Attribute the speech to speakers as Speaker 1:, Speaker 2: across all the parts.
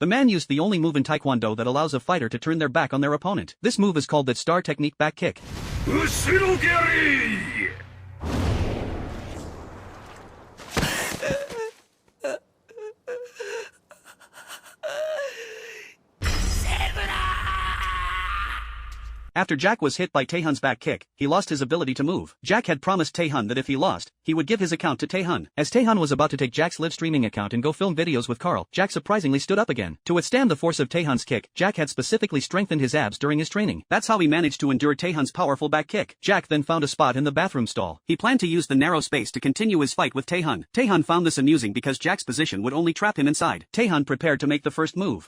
Speaker 1: The man used the only move in Taekwondo that allows a fighter to turn their back on their opponent. This move is called the star technique back kick.
Speaker 2: Ushirogeri!
Speaker 1: After Jack was hit by Taehyun's back kick, he lost his ability to move. Jack had promised Taehyun that if he lost, he would give his account to Taehyun. As Taehyun was about to take Jack's live streaming account and go film videos with Carl, Jack surprisingly stood up again. To withstand the force of Taehyun's kick, Jack had specifically strengthened his abs during his training. That's how he managed to endure Taehyun's powerful back kick. Jack then found a spot in the bathroom stall. He planned to use the narrow space to continue his fight with Taehyun. Taehyun found this amusing because Jack's position would only trap him inside. Taehyun prepared to make the first move.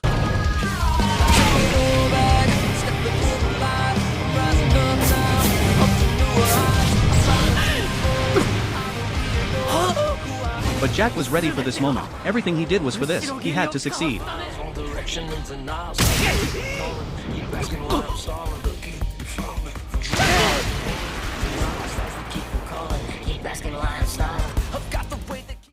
Speaker 1: But Jack was ready for this moment. Everything he did was for this. He had to succeed.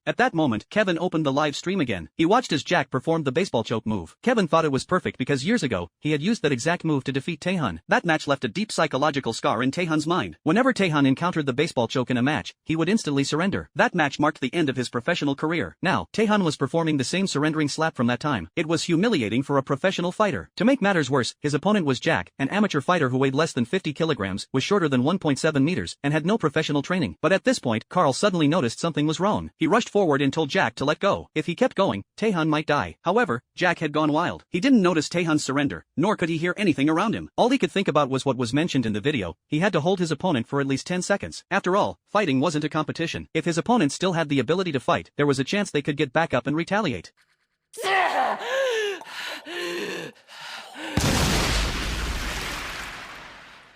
Speaker 1: At that moment, Kevin opened the live stream again. He watched as Jack performed the baseball choke move. Kevin thought it was perfect because years ago, he had used that exact move to defeat Taehyun. That match left a deep psychological scar in Taehyun's mind. Whenever Taehyun encountered the baseball choke in a match, he would instantly surrender. That match marked the end of his professional career. Now, Taehyun was performing the same surrendering slap from that time. It was humiliating for a professional fighter. To make matters worse, his opponent was Jack, an amateur fighter who weighed less than 50 kilograms, was shorter than 1.7 meters, and had no professional training. But at this point, Carl suddenly noticed something was wrong. He rushed forward and told Jack to let go. If he kept going, Taehyun might die. However, Jack had gone wild. He didn't notice Taehyun's surrender, nor could he hear anything around him. All he could think about was what was mentioned in the video. He had to hold his opponent for at least 10 seconds. After all, fighting wasn't a competition. If his opponent still had the ability to fight, there was a chance they could get back up and retaliate.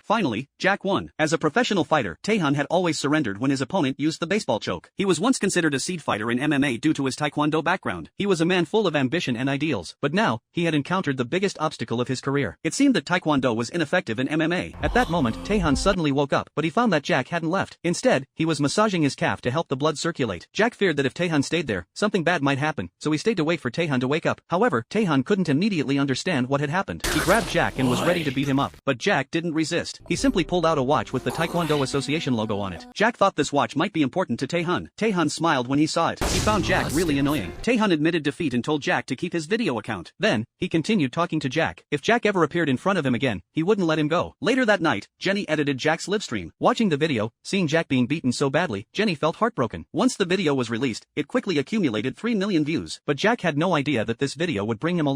Speaker 1: Finally, Jack won. As a professional fighter, Taehyun had always surrendered when his opponent used the baseball choke. He was once considered a seed fighter in MMA due to his Taekwondo background. He was a man full of ambition and ideals, but now, he had encountered the biggest obstacle of his career. It seemed that Taekwondo was ineffective in MMA. At that moment, Taehyun suddenly woke up, but he found that Jack hadn't left. Instead, he was massaging his calf to help the blood circulate. Jack feared that if Taehyun stayed there, something bad might happen, so he stayed to wait for Taehyun to wake up. However, Taehyun couldn't immediately understand what had happened. He grabbed Jack and was ready to beat him up, but Jack didn't resist. He simply pulled out a watch with the Taekwondo Association logo on it. Jack thought this watch might be important to Taehyun. Taehyun smiled when he saw it. He found Jack really annoying. Taehyun admitted defeat and told Jack to keep his video account. Then, he continued talking to Jack. If Jack ever appeared in front of him again, he wouldn't let him go. Later that night, Jenny edited Jack's livestream. Watching the video, seeing Jack being beaten so badly, Jenny felt heartbroken. Once the video was released, it quickly accumulated 3 million views. But Jack had no idea that this video would bring him a